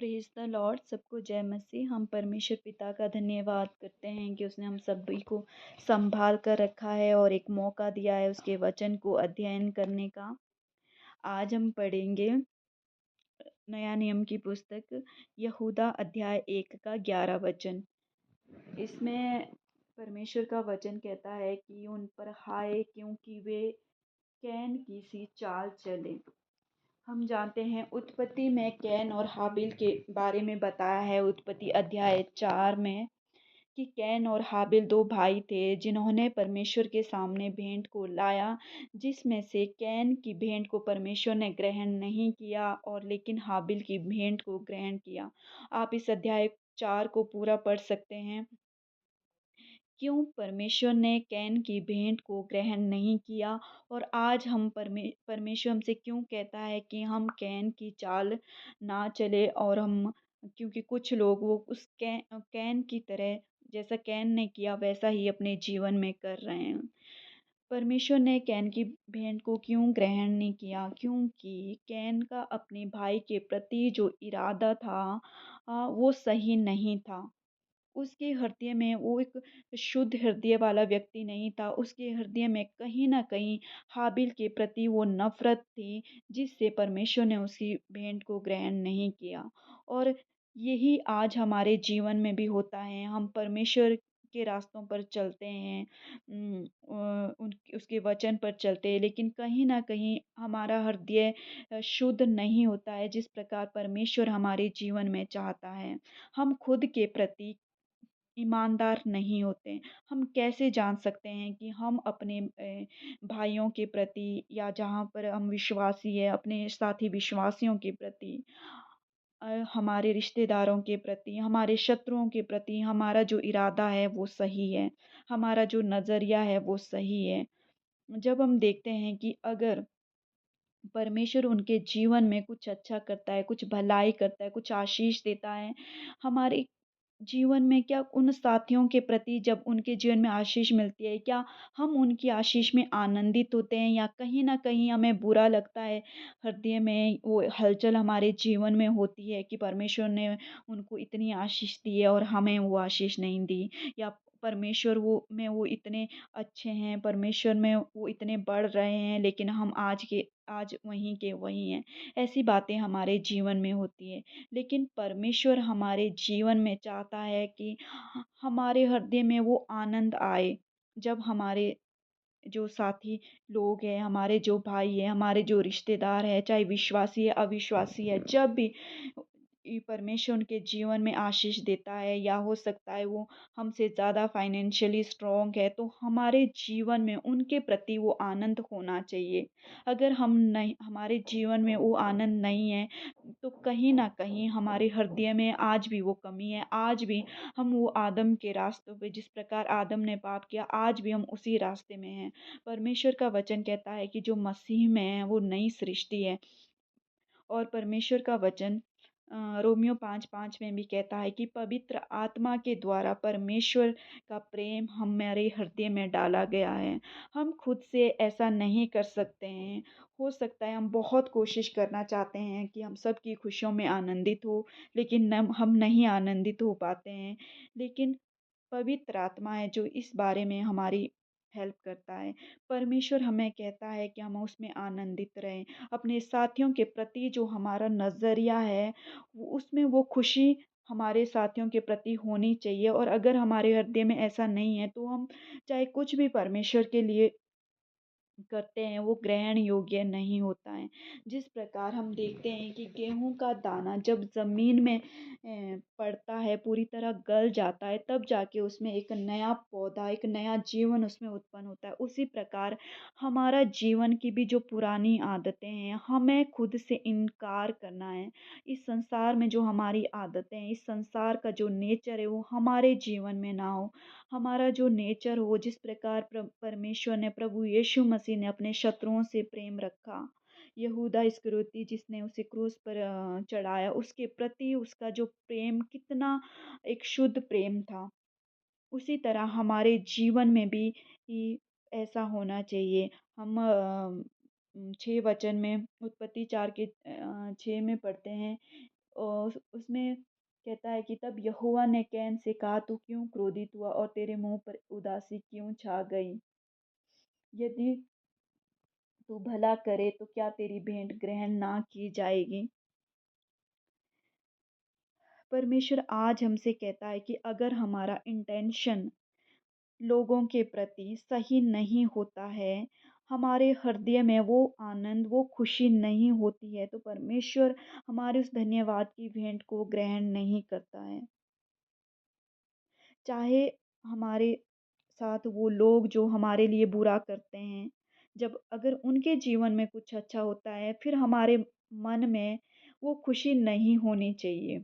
Praise the Lord, सबको जय मसीह। हम परमेश्वर पिता का धन्यवाद करते हैं कि उसने हम सभी को संभाल कर रखा है और एक मौका दिया है उसके वचन को अध्ययन करने का। आज हम पढ़ेंगे नया नियम की पुस्तक यहूदा अध्याय 1 का 11 वचन। इसमें परमेश्वर का वचन कहता है कि उन पर हाय क्योंकि वे कैन की सी चाल चले। हम जानते हैं उत्पत्ति में कैन और हाबिल के बारे में बताया है। उत्पत्ति अध्याय 4 में कि कैन और हाबिल दो भाई थे जिन्होंने परमेश्वर के सामने भेंट को लाया, जिसमें से कैन की भेंट को परमेश्वर ने ग्रहण नहीं किया और लेकिन हाबिल की भेंट को ग्रहण किया। आप इस अध्याय 4 को पूरा पढ़ सकते हैं। क्यों परमेश्वर ने कैन की भेंट को ग्रहण नहीं किया और आज हम परमेश्वर हमसे क्यों कहता है कि हम कैन की चाल ना चले और हम, क्योंकि कुछ लोग वो उस कैन की तरह जैसा कैन ने किया वैसा ही अपने जीवन में कर रहे हैं। परमेश्वर ने कैन की भेंट को क्यों ग्रहण नहीं किया? क्योंकि कैन का अपने भाई के प्रति जो इरादा था वो सही नहीं था। उसके हृदय में वो एक शुद्ध हृदय वाला व्यक्ति नहीं था। उसके हृदय में कहीं न कहीं हाबिल के प्रति वो नफ़रत थी, जिससे परमेश्वर ने उसकी भेंट को ग्रहण नहीं किया। और यही आज हमारे जीवन में भी होता है। हम परमेश्वर के रास्तों पर चलते हैं, उसके वचन पर चलते हैं, लेकिन कहीं न कहीं हमारा हृदय शुद्ध नहीं होता है, जिस प्रकार परमेश्वर हमारे जीवन में चाहता है। हम खुद के प्रति ईमानदार नहीं होते। हम कैसे जान सकते हैं कि हम अपने भाइयों के प्रति या जहाँ पर हम विश्वासी हैं, अपने साथी विश्वासियों के प्रति, हमारे रिश्तेदारों के प्रति, हमारे शत्रुओं के प्रति हमारा जो इरादा है वो सही है, हमारा जो नज़रिया है वो सही है। जब हम देखते हैं कि अगर परमेश्वर उनके जीवन में कुछ अच्छा करता है, कुछ भलाई करता है, कुछ आशीष देता है, हमारे जीवन में क्या उन साथियों के प्रति जब उनके जीवन में आशीष मिलती है, क्या हम उनकी आशीष में आनंदित होते हैं या कहीं न कहीं हमें बुरा लगता है? हृदय में वो हलचल हमारे जीवन में होती है कि परमेश्वर ने उनको इतनी आशीष दी है और हमें वो आशीष नहीं दी, या परमेश्वर वो इतने अच्छे हैं, परमेश्वर में वो इतने बढ़ रहे हैं, लेकिन हम आज वहीं के वहीं हैं। ऐसी बातें हमारे जीवन में होती हैं। लेकिन परमेश्वर हमारे जीवन में चाहता है कि हमारे हृदय में वो आनंद आए, जब हमारे जो साथी लोग हैं, हमारे जो भाई हैं, हमारे जो रिश्तेदार हैं, चाहे विश्वासी है, अविश्वासी है, जब भी परमेश्वर उनके जीवन में आशीष देता है या हो सकता है वो हमसे ज़्यादा फाइनेंशियली स्ट्रॉन्ग है, तो हमारे जीवन में उनके प्रति वो आनंद होना चाहिए। अगर हम नहीं, हमारे जीवन में वो आनंद नहीं है, तो कहीं न कहीं हमारे हृदय में आज भी वो कमी है। आज भी हम वो आदम के रास्तों पे, जिस प्रकार आदम ने पाप किया, आज भी हम उसी रास्ते में हैं। परमेश्वर का वचन कहता है कि जो मसीह में है वो नई सृष्टि है। और परमेश्वर का वचन रोमियो 5:5 में भी कहता है कि पवित्र आत्मा के द्वारा परमेश्वर का प्रेम हमारे हृदय में डाला गया है। हम खुद से ऐसा नहीं कर सकते हैं। हो सकता है हम बहुत कोशिश करना चाहते हैं कि हम सबकी खुशियों में आनंदित हो, लेकिन हम नहीं आनंदित हो पाते हैं। लेकिन पवित्र आत्मा है जो इस बारे में हमारी हेल्प करता है। परमेश्वर हमें कहता है कि हम उसमें आनंदित रहें। अपने साथियों के प्रति जो हमारा नज़रिया है, उसमें वो खुशी हमारे साथियों के प्रति होनी चाहिए, और अगर हमारे हृदय में ऐसा नहीं है, तो हम चाहे कुछ भी परमेश्वर के लिए करते हैं वो ग्रहण योग्य नहीं होता है। जिस प्रकार हम देखते हैं कि गेहूँ का दाना जब ज़मीन में पड़ता है, पूरी तरह गल जाता है, तब जाके उसमें एक नया पौधा, एक नया जीवन उसमें उत्पन्न होता है। उसी प्रकार हमारा जीवन की भी जो पुरानी आदतें हैं, हमें खुद से इनकार करना है। इस संसार में जो हमारी आदतें हैं, इस संसार का जो नेचर है, वो हमारे जीवन में ना हो। हमारा जो नेचर हो, जिस प्रकार परमेश्वर ने, प्रभु यीशु मसीह ने अपने शत्रुओं से प्रेम रखा, यहूदा इस्करियोती जिसने उसे क्रूस पर चढ़ाया, उसके प्रति उसका जो प्रेम कितना एक शुद्ध प्रेम था। उसी तरह हमारे जीवन में भी ऐसा होना चाहिए। हम 6 वचन में, उत्पत्ति 4 के 6 में पढ़ते हैं उसमें कहता है कि तब यहोवा ने कैन से कहा, तू क्यों क्रोधित हुआ और तेरे मुंह पर उदासी क्यों छा गई? यदि तू भला करे तो क्या तेरी भेंट ग्रहण ना की जाएगी? परमेश्वर आज हमसे कहता है कि अगर हमारा इंटेंशन लोगों के प्रति सही नहीं होता है, हमारे हृदय में वो आनंद, वो खुशी नहीं होती है, तो परमेश्वर हमारे उस धन्यवाद की भेंट को ग्रहण नहीं करता है। चाहे हमारे साथ वो लोग जो हमारे लिए बुरा करते हैं, जब अगर उनके जीवन में कुछ अच्छा होता है, फिर हमारे मन में वो खुशी नहीं होनी चाहिए।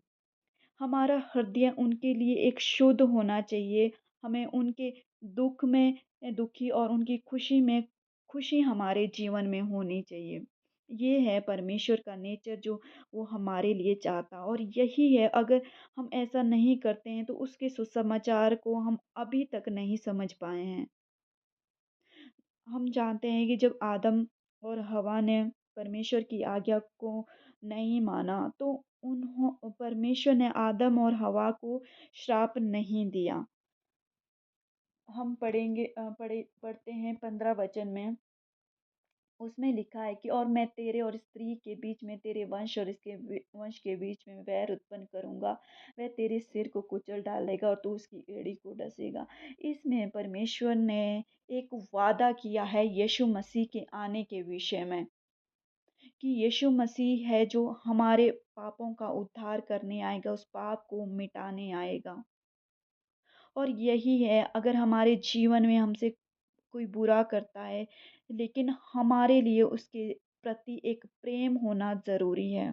हमारा हृदय उनके लिए एक शुद्ध होना चाहिए। हमें उनके दुःख में दुखी और उनकी खुशी में खुशी हमारे जीवन में होनी चाहिए। ये है परमेश्वर का नेचर जो वो हमारे लिए चाहता और यही है अगर हम ऐसा नहीं करते हैं तो उसके सुसमाचार को हम अभी तक नहीं समझ पाए हैं। हम जानते हैं कि जब आदम और हवा ने परमेश्वर की आज्ञा को नहीं माना तो परमेश्वर ने आदम और हवा को श्राप नहीं दिया। हम पढ़ते हैं 15 वचन में, उसमें लिखा है कि और मैं तेरे और स्त्री के बीच में, तेरे वंश और इसके वंश के बीच में वैर उत्पन्न करूंगा। वह तेरे सिर को कुचल डालेगा और तू उसकी एड़ी को डसेगा। इसमें परमेश्वर ने एक वादा किया है यीशु मसीह के आने के विषय में, कि यीशु मसीह है जो हमारे पापों का उद्धार करने आएगा, उस पाप को मिटाने आएगा। और यही है अगर हमारे जीवन में हमसे कोई बुरा करता है, लेकिन हमारे लिए उसके प्रति एक प्रेम होना ज़रूरी है।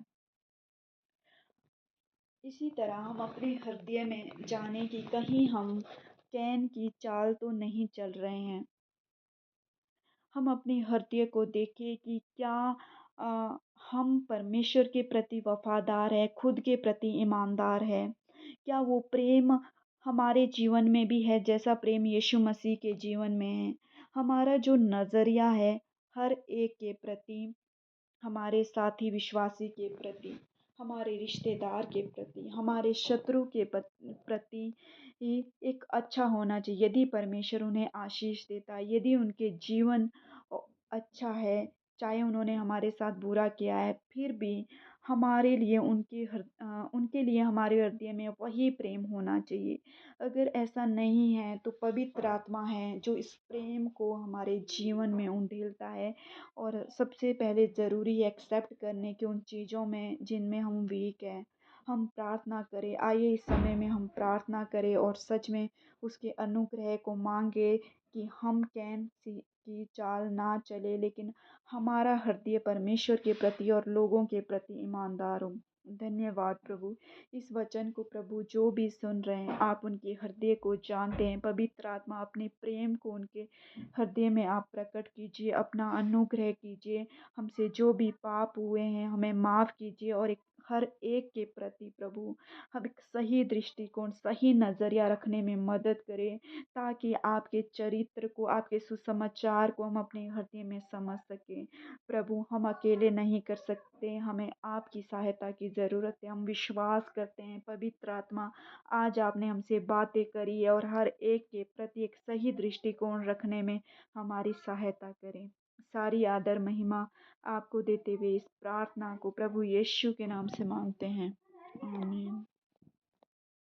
इसी तरह हम अपने हृदय में जाने कि कहीं हम कैन की चाल तो नहीं चल रहे हैं। हम अपने हृदय को देखें कि क्या अ, हम परमेश्वर के प्रति वफ़ादार हैं, खुद के प्रति ईमानदार हैं? क्या वो प्रेम हमारे जीवन में भी है जैसा प्रेम यीशु मसीह के जीवन में है? हमारा जो नज़रिया है हर एक के प्रति, हमारे साथी विश्वासी के प्रति, हमारे रिश्तेदार के प्रति, हमारे शत्रु के प्रति ही एक अच्छा होना चाहिए। यदि परमेश्वर उन्हें आशीष देता है, यदि उनके जीवन अ, अच्छा है, चाहे उन्होंने हमारे साथ बुरा किया है, फिर भी हमारे लिए उनके लिए हमारे हृदय में वही प्रेम होना चाहिए। अगर ऐसा नहीं है, तो पवित्र आत्मा है जो इस प्रेम को हमारे जीवन में उंडेलता है और सबसे पहले ज़रूरी है एक्सेप्ट करने की उन चीज़ों में जिनमें हम वीक हैं। हम प्रार्थना करें, आइए इस समय में हम प्रार्थना करें और सच में उसके अनुग्रह को मांगे कि हम कैन सी की चाल ना चले, लेकिन हमारा हृदय परमेश्वर के प्रति और लोगों के प्रति ईमानदार हो। धन्यवाद प्रभु। इस वचन को प्रभु जो भी सुन रहे हैं, आप उनके हृदय को जानते हैं। पवित्र आत्मा अपने प्रेम को उनके हृदय में आप प्रकट कीजिए, अपना अनुग्रह कीजिए। हमसे जो भी पाप हुए हैं हमें माफ़ कीजिए और हर एक के प्रति प्रभु हम एक सही दृष्टिकोण, सही नज़रिया रखने में मदद करें, ताकि आपके चरित्र को, आपके सुसमाचार को हम अपने हृदय में समझ सकें। प्रभु हम अकेले नहीं कर सकते, हमें आपकी सहायता की ज़रूरत है। हम विश्वास करते हैं पवित्र आत्मा आज आपने हमसे बातें करी है और हर एक के प्रति एक सही दृष्टिकोण रखने में हमारी सहायता करें। सारी आदर महिमा आपको देते हुए इस प्रार्थना को प्रभु यीशु के नाम से मांगते हैं। आमीन।